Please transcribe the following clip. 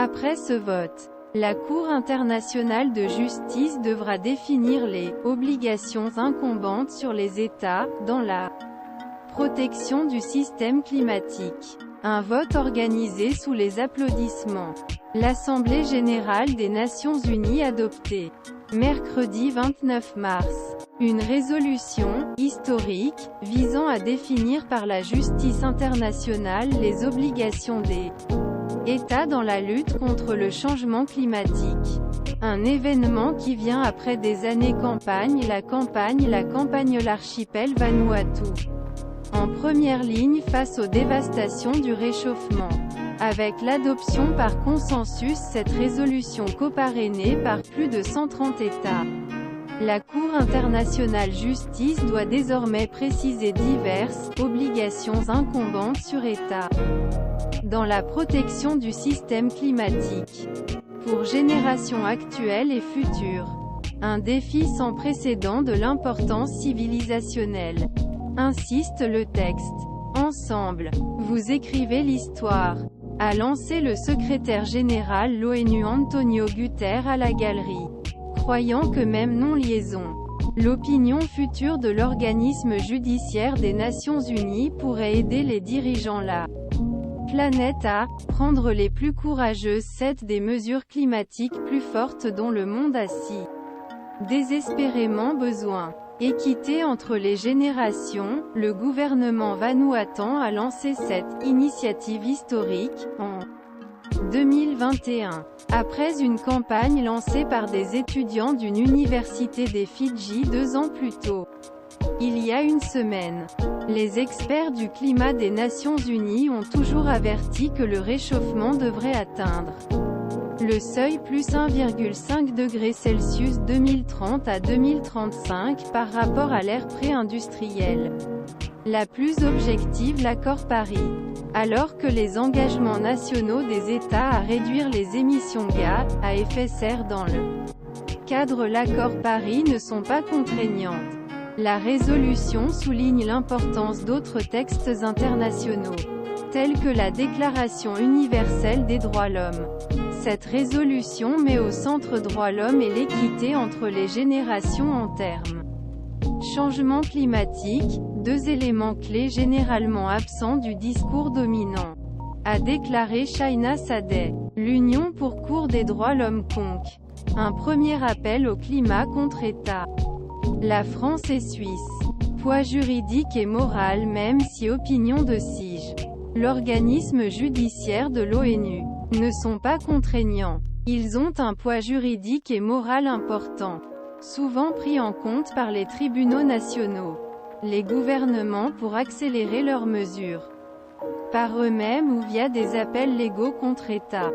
Après ce vote, la Cour internationale de justice devra définir les obligations incombantes sur les États, dans la protection du système climatique. Un vote organisé sous les applaudissements. L'Assemblée générale des Nations unies adoptait, mercredi 29 mars, une résolution historique visant à définir par la justice internationale les obligations des États dans la lutte contre le changement climatique. Un événement qui vient après des années campagne l'archipel Vanuatu en première ligne face aux dévastations du réchauffement. Avec l'adoption par consensus cette résolution coparrainée par plus de 130 États. La Cour internationale justice doit désormais préciser diverses obligations incombantes sur États dans la protection du système climatique. Pour générations actuelles et futures. Un défi sans précédent de l'importance civilisationnelle. Insiste le texte. Ensemble, vous écrivez l'histoire, a lancé le secrétaire général l'ONU Antonio Guterres à la galerie. Croyant que même non-liaison, l'opinion future de l'organisme judiciaire des Nations Unies pourrait aider les dirigeants la planète à prendre les plus courageuses des mesures climatiques plus fortes dont le monde a si désespérément besoin. Équité entre les générations, le gouvernement vanuatan a lancé cette initiative historique, en 2021. Après une campagne lancée par des étudiants d'une université des Fidji 2 ans plus tôt. Il y a une semaine, les experts du climat des Nations Unies ont toujours averti que le réchauffement devrait atteindre le seuil plus 1,5 degré Celsius 2030 à 2035 par rapport à l'ère pré-industrielle. La plus objective l'accord Paris. Alors que les engagements nationaux des États à réduire les émissions gaz à effet de serre dans le cadre l'accord Paris ne sont pas contraignantes. La résolution souligne l'importance d'autres textes internationaux, tels que la Déclaration universelle des droits de l'homme. Cette résolution met au centre droits de l'homme et l'équité entre les générations en termes changement climatique, 2 éléments clés généralement absents du discours dominant, a déclaré Shaina Sadeh. L'Union pour Cour des droits de l'homme conque un premier appel au climat contre États. La France et Suisse. Poids juridique et moral même si opinion de SIGE. L'organisme judiciaire de l'ONU ne sont pas contraignants. Ils ont un poids juridique et moral important, souvent pris en compte par les tribunaux nationaux, les gouvernements pour accélérer leurs mesures, par eux-mêmes ou via des appels légaux contre États.